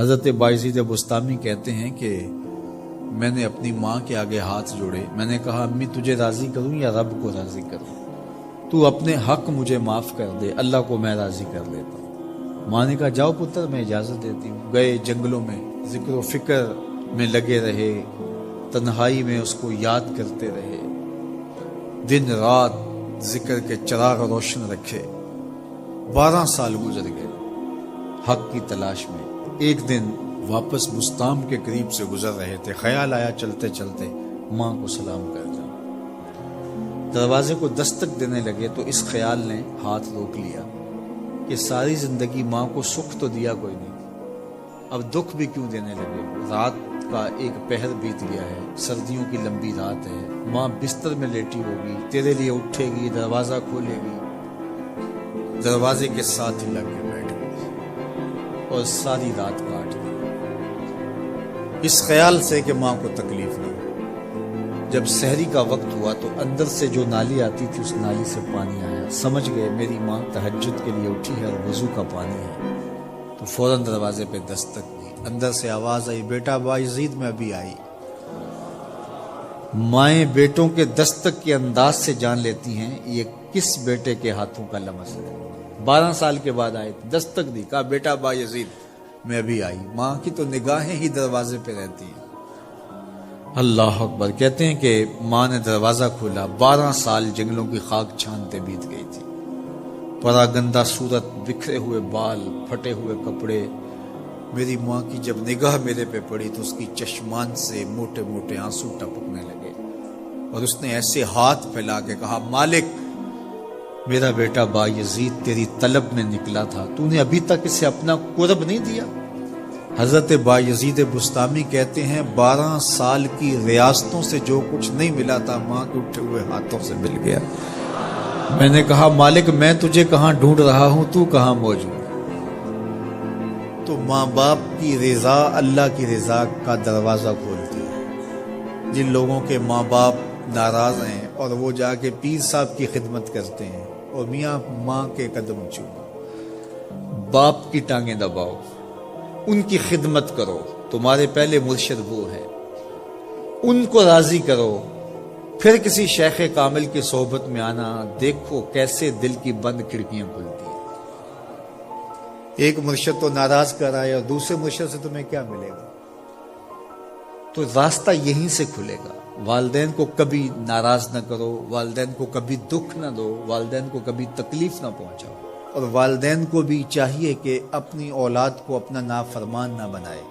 حضرت بایزید بستامی کہتے ہیں کہ میں نے اپنی ماں کے آگے ہاتھ جوڑے، میں نے کہا امی تجھے راضی کروں یا رب کو راضی کروں؟ تو اپنے حق مجھے معاف کر دے، اللہ کو میں راضی کر لیتا ہوں۔ ماں نے کہا جاؤ پتر میں اجازت دیتی ہوں۔ گئے جنگلوں میں، ذکر و فکر میں لگے رہے، تنہائی میں اس کو یاد کرتے رہے، دن رات ذکر کے چراغ روشن رکھے۔ 12 سال گزر گئے حق کی تلاش میں۔ ایک دن واپس بستام کے قریب سے گزر رہے تھے، خیال آیا چلتے چلتے ماں کو سلام کر جاؤں۔ دروازے کو دستک دینے لگے تو اس خیال نے ہاتھ روک لیا کہ ساری زندگی ماں کو سکھ تو دیا کوئی نہیں، اب دکھ بھی کیوں دینے لگے؟ رات کا ایک پہر بیت گیا ہے، سردیوں کی لمبی رات ہے، ماں بستر میں لیٹی ہوگی، تیرے لیے اٹھے گی، دروازہ کھولے گی، دروازے کے ساتھ ہی لگ کے بیٹھ گئی اور ساری رات کاٹ دی، اس خیال سے کہ ماں کو تکلیف نہ ہو۔ جب سحری کا وقت ہوا تو اندر سے جو نالی آتی تھی اس نالی سے پانی آیا، سمجھ گئے میری ماں تہجد کے لیے اٹھی ہے اور وضو کا پانی ہے، تو فوراً دروازے پہ دستک دی۔ اندر سے آواز آئی بیٹا بایزید میں ابھی آئی۔ مائیں بیٹوں کے دستک کے انداز سے جان لیتی ہیں یہ کس بیٹے کے ہاتھوں کا لمس ہے۔ 12 سال کے بعد آئے، دستک دی، کہا بیٹا بایزید میں ابھی آئی۔ ماں کی تو نگاہیں ہی دروازے پہ رہتی ہیں۔ اللہ اکبر۔ کہتے ہیں کہ ماں نے دروازہ کھولا، 12 سال جنگلوں کی خاک چھانتے بیت گئی تھی، پراگندہ صورت، بکھرے ہوئے بال، پھٹے ہوئے کپڑے۔ میری ماں کی جب نگاہ میرے پہ پڑی تو اس کی چشمان سے موٹے موٹے آنسو ٹپکنے لگے، اور اس نے ایسے ہاتھ پھیلا کے کہا مالک میرا بیٹا بایزید تیری طلب میں نکلا تھا، تو نے ابھی تک اسے اپنا قرب نہیں دیا۔ حضرت بایزید بستامی کہتے ہیں 12 سال کی ریاستوں سے جو کچھ نہیں ملا تھا ماں کے اٹھے ہوئے ہاتھوں سے مل گیا۔ میں نے کہا مالک میں تجھے کہاں ڈھونڈ رہا ہوں، تو کہاں موجود؟ تو ماں باپ کی رضا اللہ کی رضا کا دروازہ کھولتی ہے۔ جن لوگوں کے ماں باپ ناراض ہیں اور وہ جا کے پیر صاحب کی خدمت کرتے ہیں اور میاں ماں کے قدم چومو، باپ کی ٹانگیں دباؤ، ان کی خدمت کرو، تمہارے پہلے مرشد وہ ہے، ان کو راضی کرو، پھر کسی شیخ کامل کی صحبت میں آنا، دیکھو کیسے دل کی بند کھڑکیاں کھلتی ہیں۔ ایک مرشد تو ناراض کر رہا ہے اور دوسرے مرشد سے تمہیں کیا ملے گا؟ تو راستہ یہیں سے کھلے گا۔ والدین کو کبھی ناراض نہ کرو، والدین کو کبھی دکھ نہ دو، والدین کو کبھی تکلیف نہ پہنچاؤ، اور والدین کو بھی چاہیے کہ اپنی اولاد کو اپنا نافرمان نہ بنائے۔